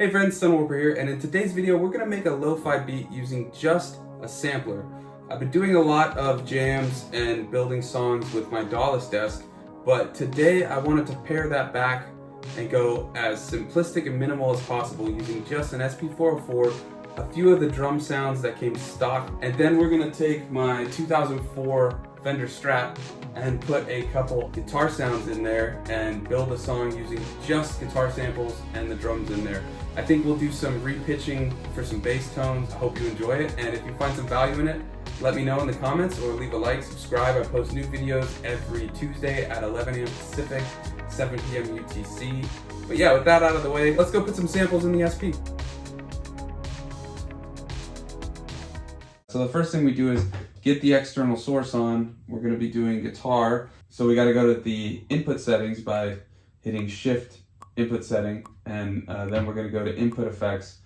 Hey friends, Sunwarper here, and in today's video we're going to make a lo-fi beat using just a sampler. I've been doing a lot of jams and building songs with my Dawless desk, but today I wanted to pare that back and go as simplistic and minimal as possible using just an SP404, a few of the drum sounds that came stock, and then we're going to take my 2004 Fender Strat and put a couple guitar sounds in there and build a song using just guitar samples and the drums in there. I think we'll do some repitching for some bass tones. I hope you enjoy it, and if you find some value in it, let me know in the comments or leave a like, subscribe. I post new videos every Tuesday at 11 a.m. Pacific, 7 p.m. UTC. But yeah, with that out of the way, let's go put some samples in the SP. So the first thing we do is get the external source on. We're going to be doing guitar. So we got to go to the input settings by hitting Shift input setting, and then we're going to go to input effects,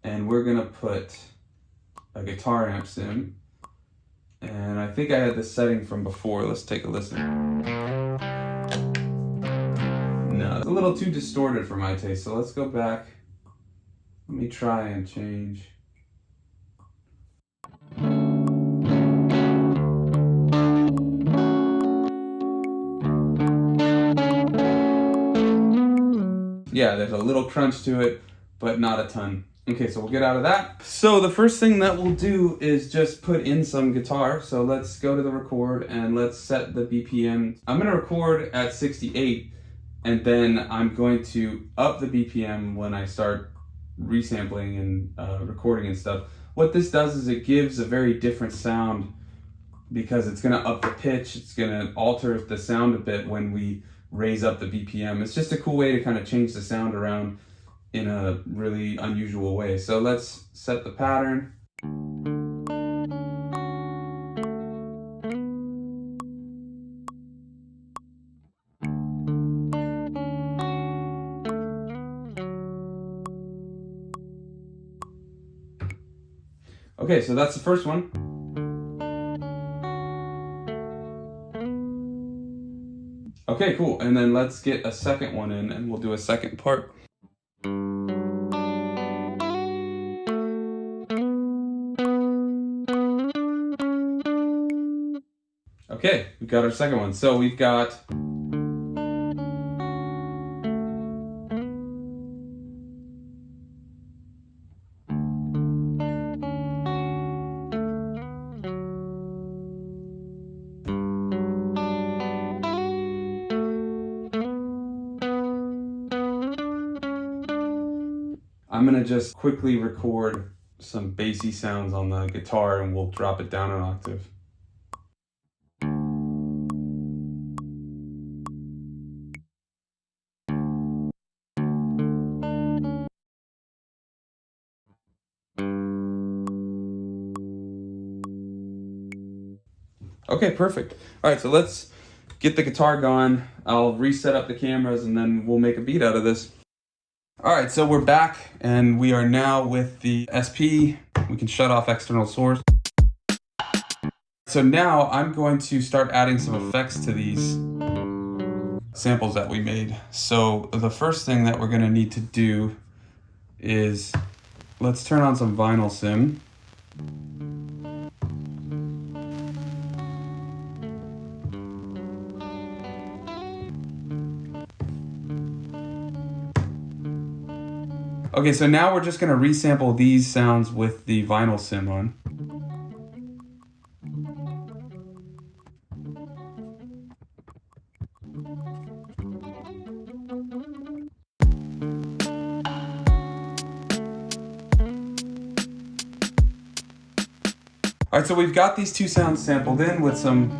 and we're going to put a guitar amp sim. And I think I had this setting from before. Let's take a listen. No, it's a little too distorted for my taste. So let's go back. Let me try and change. Yeah, there's a little crunch to it, but not a ton. Okay, so we'll get out of that. So the first thing that we'll do is just put in some guitar. So let's go to the record and let's set the BPM. I'm gonna record at 68, and then I'm going to up the BPM when I start resampling and recording and stuff. What this does is it gives a very different sound because it's gonna up the pitch, it's gonna alter the sound a bit when we raise up the BPM. It's just a cool way to kind of change the sound around in a really unusual way. So let's set the pattern. Okay, so that's the first one. Okay, cool. And then let's get a second one in and we'll do a second part. Okay, we got our second one. So we've got I'm gonna just quickly record some bassy sounds on the guitar and we'll drop it down an octave. Okay, perfect. All right, so let's get the guitar going. I'll reset up the cameras and then we'll make a beat out of this. All right, so we're back and we are now with the SP. We can shut off external source. So now I'm going to start adding some effects to these samples that we made. So the first thing that we're gonna need to do is let's turn on some vinyl sim. Okay, so now we're just gonna resample these sounds with the vinyl sim on. All right, so we've got these two sounds sampled in with some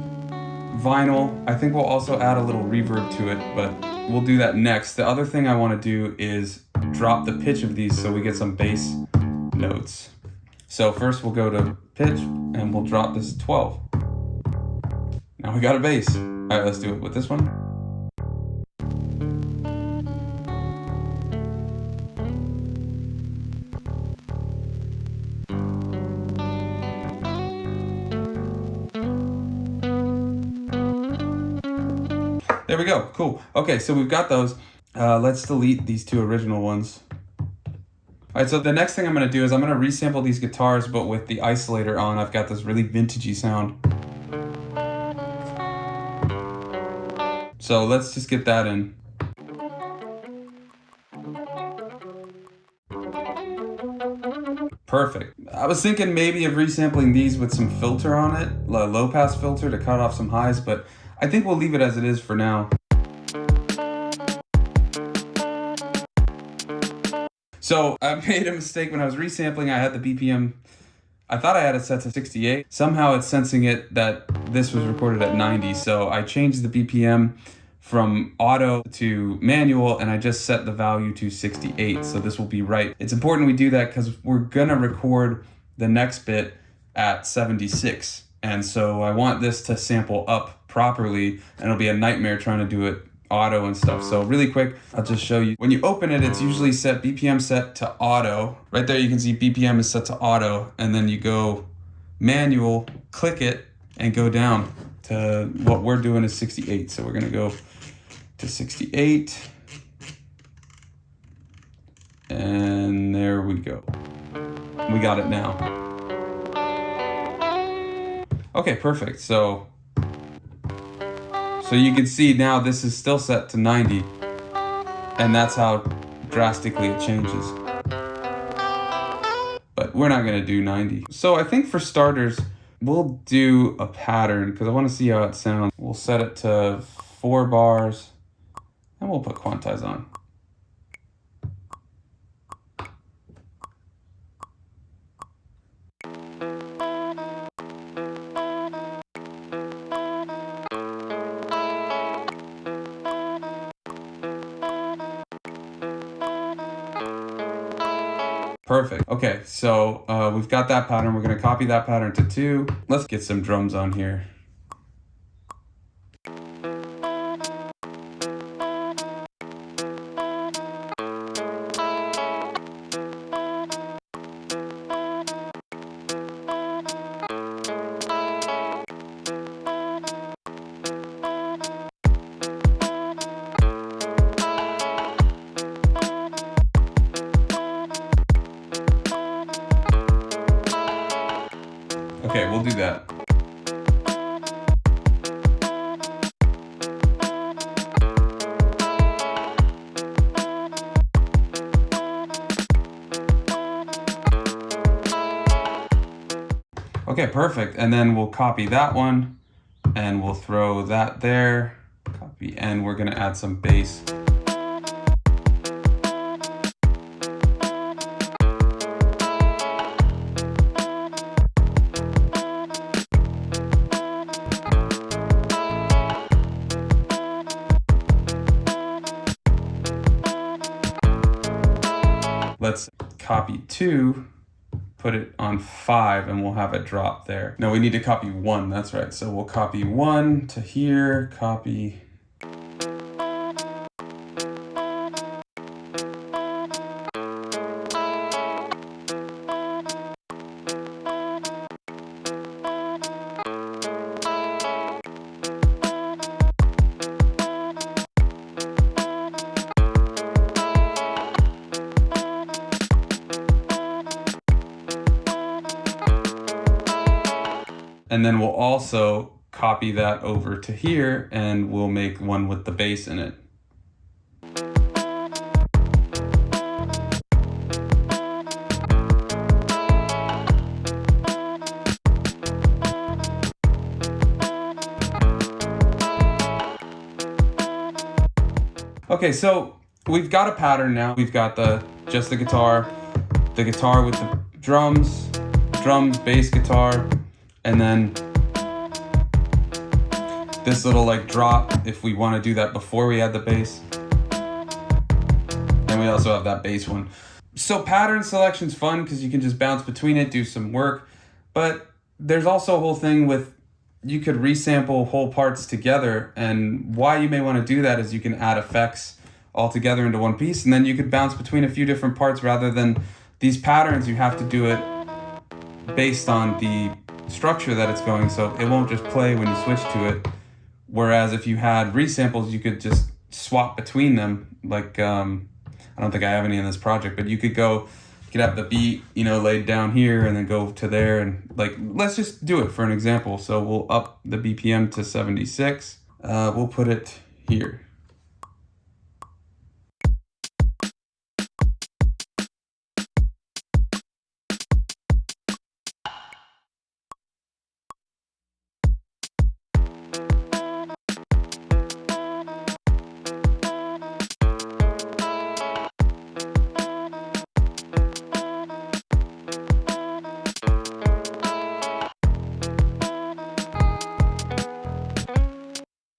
vinyl. I think we'll also add a little reverb to it, but we'll do that next. The other thing I wanna do is drop the pitch of these so we get some bass notes. So first we'll go to pitch and we'll drop this 12. Now we got a bass. All right, let's do it with this one. There we go, cool. Okay, so we've got those. Let's delete these two original ones. All right, so the next thing I'm gonna do is I'm gonna resample these guitars, but with the isolator on. I've got this really vintagey sound. So let's just get that in. Perfect. I was thinking maybe of resampling these with some filter on it, a low pass filter to cut off some highs, but I think we'll leave it as it is for now. So I made a mistake when I was resampling. I had the BPM, I thought I had it set to 68. Somehow it's sensing it that this was recorded at 90. So I changed the BPM from auto to manual, and I just set the value to 68. So this will be right. It's important we do that because we're gonna record the next bit at 76. And so I want this to sample up properly, and it'll be a nightmare trying to do it auto and stuff. So really quick, I'll just show you. When you open it, it's usually set BPM set to auto. Right there you can see BPM is set to auto, and then you go manual, click it, and go down to what we're doing is 68. So we're gonna go to 68. And there we go. We got it now. Okay, perfect. So you can see now this is still set to 90, and that's how drastically it changes. But we're not gonna do 90. So I think for starters, we'll do a pattern because I wanna see how it sounds. We'll set it to 4 bars and we'll put quantize on. Perfect. Okay, so we've got that pattern. We're gonna copy that pattern to 2. Let's get some drums on here. Okay, we'll do that. Okay, perfect. And then we'll copy that one and we'll throw that there. Copy, and we're gonna add some bass. Let's copy 2, put it on 5, and we'll have it drop there. No, we need to copy 1, that's right. So we'll copy 1 to here, copy. And then we'll also copy that over to here and we'll make one with the bass in it. Okay, so we've got a pattern now. We've got just the guitar with the drums, bass, guitar, and then this little like drop if we want to do that before we add the bass. And we also have that bass one. So pattern selection's fun because you can just bounce between it, do some work, but there's also a whole thing with you could resample whole parts together, and why you may want to do that is you can add effects all together into one piece, and then you could bounce between a few different parts rather than these patterns. You have to do it based on the structure that it's going, so it won't just play when you switch to it. Whereas if you had resamples, you could just swap between them. Like, I don't think I have any in this project, but you could go could have the beat, you know, laid down here and then go to there, and like, let's just do it for an example. So we'll up the BPM to 76. We'll put it here.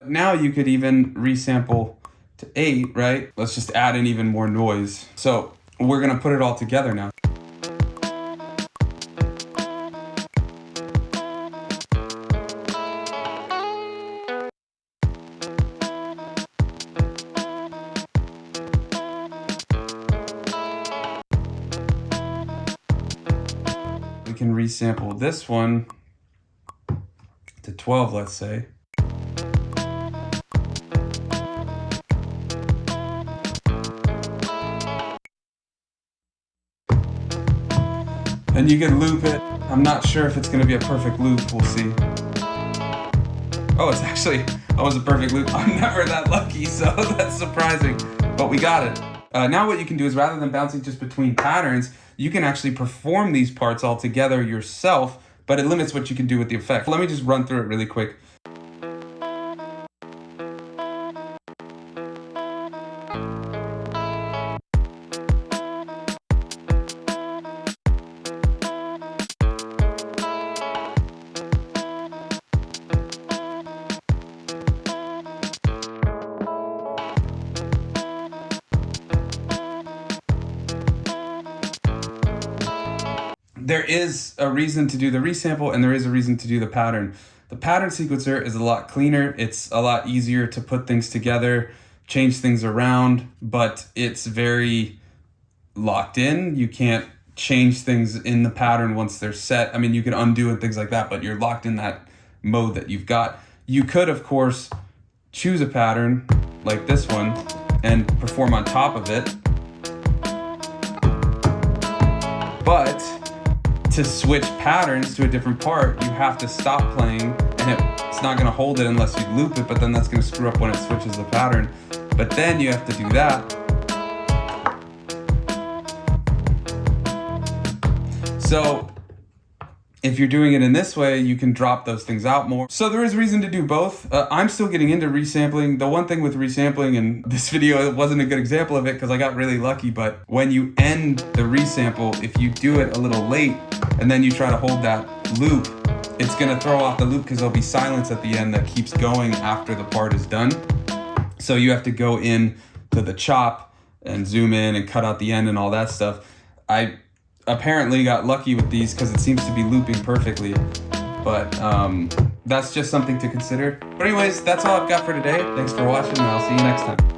Now you could even resample to 8, right? Let's just add in even more noise. So we're gonna put it all together now. We can resample this one to 12, let's say. And you can loop it. I'm not sure if it's gonna be a perfect loop, we'll see. Oh, it's actually almost a perfect loop. I'm never that lucky, so that's surprising, but we got it. Now what you can do is, rather than bouncing just between patterns, you can actually perform these parts all together yourself, but it limits what you can do with the effect. Let me just run through it really quick. There is a reason to do the resample, and there is a reason to do the pattern. The pattern sequencer is a lot cleaner. It's a lot easier to put things together, change things around, but it's very locked in. You can't change things in the pattern once they're set. I mean, you can undo and things like that, but you're locked in that mode that you've got. You could, of course, choose a pattern like this one and perform on top of it, but to switch patterns to a different part, you have to stop playing, and it's not gonna hold it unless you loop it, but then that's gonna screw up when it switches the pattern. But then you have to do that. So if you're doing it in this way, you can drop those things out more. So there is reason to do both. I'm still getting into resampling. The one thing with resampling, and this video wasn't a good example of it because I got really lucky, but when you end the resample, if you do it a little late and then you try to hold that loop, it's gonna throw off the loop because there'll be silence at the end that keeps going after the part is done. So you have to go in to the chop and zoom in and cut out the end and all that stuff. I apparently got lucky with these because it seems to be looping perfectly, but that's just something to consider. But anyways, that's all I've got for today. Thanks for watching, and I'll see you next time.